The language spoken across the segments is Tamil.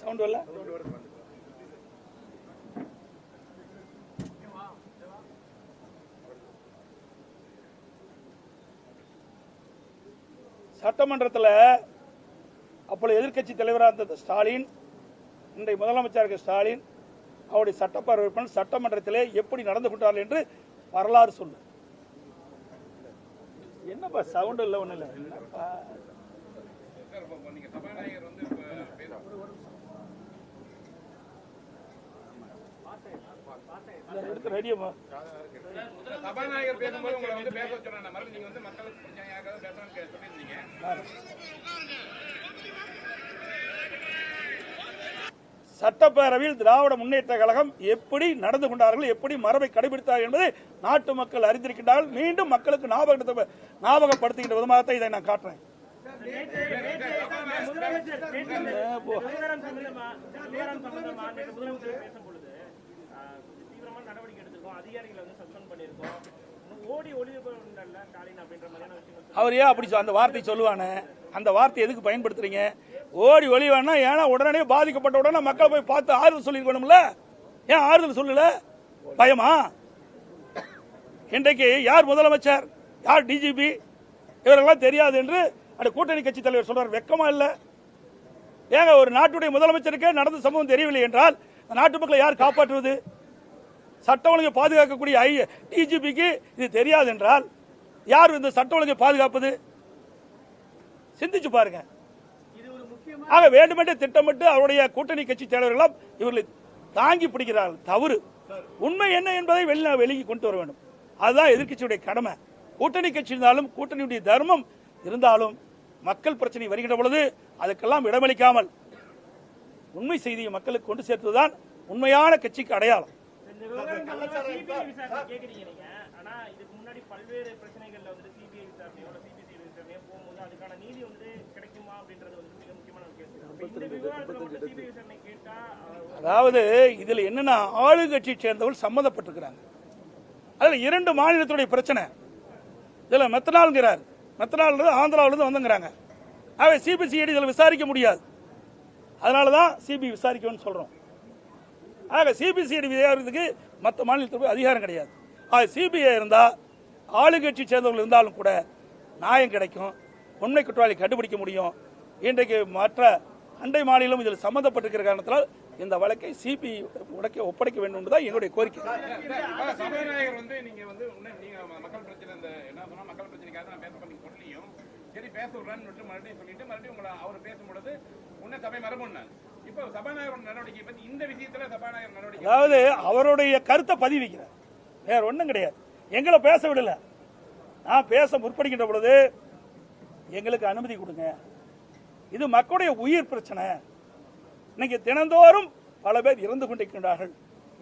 சவுண்ட் வரல. சட்டமன்றத்தில் அப்பொழுது எதிர்க்கட்சி தலைவராக இருந்த ஸ்டாலின், இன்றைய முதலமைச்சர் ஸ்டாலின், அவருடைய சட்டப்பேரவை உறுப்பினர் சட்டமன்றத்திலே எப்படி நடந்து கொண்டார்கள் என்று வரலாறு சொல்லு. என்னப்பா சவுண்ட் இல்லை, ஒண்ணு இல்லை. ரெடியமா சபாநாயகர் பேசும்போது உங்களை வந்து பேச வச்சுறாங்க. மறுபடியும் நீங்க வந்து மக்களுக்கு பிரச்சனையாக பேசணும்னு சொல்லியிருந்தீங்க. சட்டப்பேரவையில் திராவிட முன்னேற்ற கழகம் எப்படி நடந்து கொண்டார்கள், எப்படி மரபை கடைபிடித்தார்கள் என்பதை நாட்டு மக்கள் அறிந்திருக்கின்றார்கள். மீண்டும் மக்களுக்கு ஞாபகப்படுத்துகின்ற விதமாக இதை நான் காட்டுறேன். அவர் ஏன் அப்படி அந்த வார்த்தை சொல்லுவானே, அந்த வார்த்தை எதுக்கு பயன்படுத்துறீங்க? ஓடி ஒளிவானா ஏன்னா உடனே பாதிக்கப்பட்ட உடனே மக்களை போய் பார்த்து ஆறுதல் சொல்லிருக்கணும்ல. ஏன் ஆறுதல் சொல்லல? பயமா? இன்றைக்கு யார் முதலமைச்சர், யார் டிஜிபி, இவரெல்லாம் தெரியாது என்று அந்த கூட்டணி கட்சி தலைவர் சொல்றார். வெக்கமா இல்ல? ஏங்க ஒரு நாட்டுடைய முதலமைச்சருக்கே நடந்த சம்பவம் தெரியவில்லை என்றால் நாட்டு மக்களை யார் காப்பாற்றுவது? சட்ட ஒழுங்கை பாதுகாக்கக்கூடிய டிஜிபிக்கு இது தெரியாது என்றால் யார் இந்த சட்ட ஒழுங்கை பாதுகாப்பது? சிந்திச்சு பாருங்க. ஆக வேண்டுமென்றே திட்டமிட்டு அவருடைய கூட்டணி கட்சி தலைவர்களும் இவர்களை தாங்கி பிடிக்கிறார்கள். தவறு. உண்மை என்ன என்பதை வெளியே கொண்டு வர வேண்டும். அதுதான் எதிர்கட்சியுடைய கடமை. கூட்டணி கட்சி இருந்தாலும் கூட்டணியுடைய தர்மம் இருந்தாலும் மக்கள் பிரச்சனை வருகின்ற பொழுது அதுக்கெல்லாம் இடமளிக்காமல் உண்மை செய்தியை மக்களுக்கு கொண்டு சேர்த்ததுதான் உண்மையான கட்சிக்கு அடையாளம். அதாவது இதுல என்னன்னா ஆளுங்கட்சியை சேர்ந்தவர்கள் சம்பந்தப்பட்டிருக்கிறாங்க. அதுல 2 மாநிலத்துடைய பிரச்சனை. இதுல மெத்தனால்ங்கிறார், மெத்தனால் ஆந்திராவிலிருந்து வந்துங்கிறாங்க. ஆகவே சிபிசிஐடி இதில் விசாரிக்க முடியாது. அதனாலதான் சிபிஐ விசாரிக்கணும்னு சொல்றோம். ஆக சிபிசிஐடி விசாரிக்கிறதுக்கு மற்ற மாநிலத்துக்கு அதிகாரம் கிடையாது. ஆக சிபிஐ இருந்தா ஆளுங்கட்சி சேர்ந்தவர்கள் இருந்தாலும் கூட நியாயம் கிடைக்கும், உண்மை குற்றவாளி கண்டுபிடிக்க முடியும். இன்றைக்கு மற்ற அண்டை மாநிலம் இதில் சம்பந்தப்பட்டிருக்கிற காரணத்தால் இந்த வழக்கை சிபிஐ ஒப்படைக்க வேண்டும் என்பதுதான் என்னுடைய கோரிக்கை. சபாநாயகர் வந்து நீங்க வந்து மக்கள் பிரச்சனை என்ன சொன்னா மக்கள் பிரச்சனைக்காக நான் பேச பண்ணி சொல்லியும் சரி பேச விடுறான்னு மறுபடியும் சொல்லிட்டு மறுபடியும் உங்களை அவர் பேசும்பொழுது உன்ன சபை மரபுன்னாங்க. இப்போ சபாநாயகர் நடவடிக்கை பத்தி இந்த விஷயத்துல சபாநாயகர் நடவடிக்கை, அதாவது அவருடைய கருத்தை பதிவிக்கிறார், வேற ஒன்றும் கிடையாது. எங்களை பேச விடல. நான் பேச முற்படுகின்ற பொழுது எங்களுக்கு அனுமதி கொடுங்க. இது மக்களுடைய உயிர் பிரச்சனை. இன்னைக்கு தினந்தோறும் பல பேர் இறந்து கொண்டிருக்கின்றார்கள்.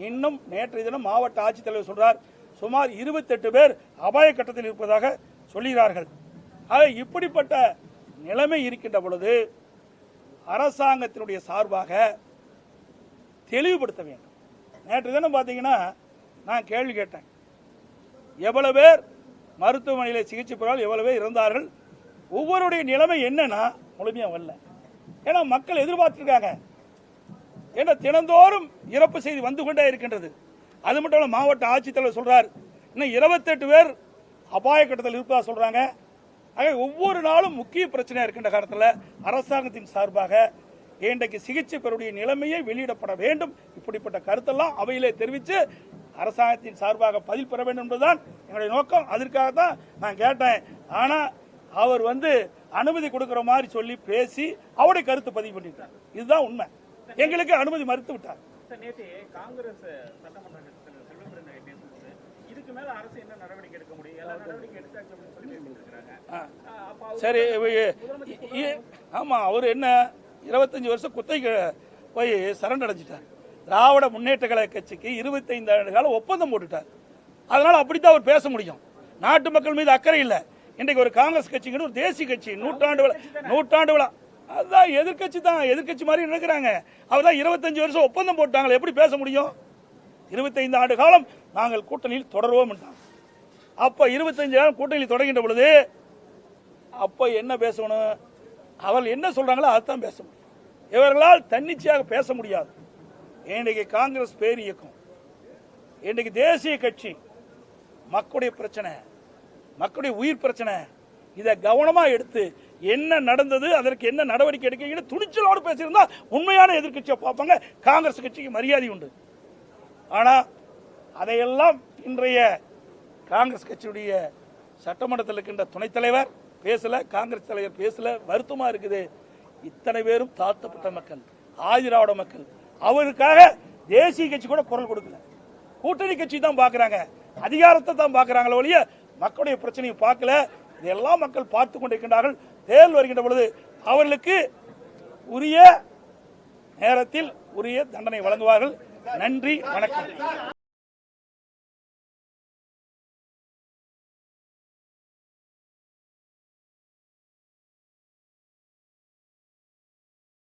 இன்னும் நேற்றைய தினம் மாவட்ட ஆட்சித்தலைவர் சொல்றார் சுமார் 28 பேர் அபாய கட்டத்தில் இருப்பதாக சொல்கிறார்கள். ஆக இப்படிப்பட்ட நிலைமை இருக்கின்ற பொழுது அரசாங்கத்தினுடைய சார்பாக தெளிவுபடுத்த வேண்டும். நேற்று தினம் பார்த்தீங்கன்னா நான் கேள்வி கேட்டேன், எவ்வளவு பேர் மருத்துவமனையில் சிகிச்சை பெறால் எவ்வளவு பேர் இறந்தார்கள், ஒவ்வொருடைய நிலைமை என்னன்னா முழுமையா வரல. ஏன்னா மக்கள் எதிர்பார்த்திருக்காங்க. ஏன்னா தினந்தோறும் இறப்பு செய்தி வந்து கொண்டே இருக்கின்றது. அது மட்டும் இல்ல, மாவட்ட ஆட்சித்தலைவர் சொல்றார் இன்னும் 28 பேர் அபாய கட்டத்தில் இருப்பதா சொல்றாங்க. ஆக ஒவ்வொரு நாளும் முக்கிய பிரச்சனையா இருக்கின்ற காரணத்தில் அரசாங்கத்தின் சார்பாக இன்றைக்கு சிகிச்சை பெறக்கூடிய நிலைமையை வெளியிடப்பட வேண்டும். இப்படிப்பட்ட கருத்தெல்லாம் அவையிலே தெரிவித்து அரசாங்கத்தின் சார்பாக பதில் பெற வேண்டும் என்பதுதான் எங்களுடைய நோக்கம். அதற்காக தான் நான் கேட்டேன். ஆனா அவர் அனுமதி கொடுக்கிற மாதிரி சொல்லி பேசி அவருடைய கருத்து பதிவு பண்ணிட்டார். இதுதான் உண்மை. எங்களுக்கு அனுமதி மறுத்து விட்டார். நேற்று காங்கிரஸ் சட்டமன்ற பேசும்போது இதுக்கு மேல அரசு என்ன நடவடிக்கை எடுக்க முடியும், எல்லா நடவடிக்கை எடுத்தாச்சு அப்படின்னு சொல்லி பேசிட்டு சரி, ஆமா அவர் என்ன 25 வருஷம் குத்தகை போய் சரண் அடைஞ்சிட்டார். திராவிட முன்னேற்ற கழக கட்சிக்கு 25 ஆண்டு கால ஒப்பந்தம் போட்டுட்டார். அதனால அப்படித்தான் அவர் பேச முடியும். நாட்டு மக்கள் மீது அக்கறை இல்லை. இன்றைக்கு ஒரு காங்கிரஸ் கட்சிங்கிற ஒரு தேசிய கட்சி நூற்றாண்டு விழா அதுதான் எதிர்கட்சி தான், எதிர்கட்சி மாதிரி நினைக்கிறாங்க. அவர்தான் 25 வருஷம் ஒப்பந்தம் போட்டாங்க, எப்படி பேச முடியும்? 25 ஆண்டு காலம் நாங்கள் கூட்டணியில் தொடர்வோம். அப்ப 25 ஆண்டு கூட்டணியில் தொடங்கின்ற பொழுது அப்ப என்ன பேசணும்? அவர்கள் என்ன சொல்றாங்களோ அதைத்தான் பேச முடியும். இவர்களால் தன்னிச்சையாக பேச முடியாது. இன்றைக்கு காங்கிரஸ் பேர் இயக்கம், இன்றைக்கு தேசிய கட்சி, மக்களுடைய பிரச்சனை, மக்களுடைய உயிர் பிரச்சனை, இதை கவனமா எடுத்து என்ன நடந்தது, அதற்கு என்ன நடவடிக்கை எடுக்க துணிச்சலோடு பேசியிருந்தா உண்மையான எதிர்கட்சியை பார்ப்பாங்க. காங்கிரஸ் கட்சிக்கு மரியாதை உண்டு. ஆனா அதையெல்லாம் இன்றைய காங்கிரஸ் கட்சியுடைய சட்டமன்றத்தில் இருக்கின்ற துணைத் தலைவர் பேசல, காங்கிரஸ் தலைவர் பேசல. வருத்தமா இருக்குது. இத்தனை பேரும் தாழ்த்தப்பட்ட மக்கள், ஆதிராவிட மக்கள், அவருக்காக தேசிய கட்சி கூட குரல் கொடுக்கல. கூட்டணி கட்சி தான் பாக்குறாங்க, அதிகாரத்தை தான் பாக்குறாங்களே ஒழிய மக்களுடைய பிரச்சனையை பார்க்கல. இதெல்லாம் மக்கள் பார்த்து கொண்டிருக்கின்றார்கள். தேர்தல் வருகின்ற பொழுது அவர்களுக்கு உரிய நேரத்தில் உரிய தண்டனை வழங்குவார்கள். நன்றி, வணக்கம்.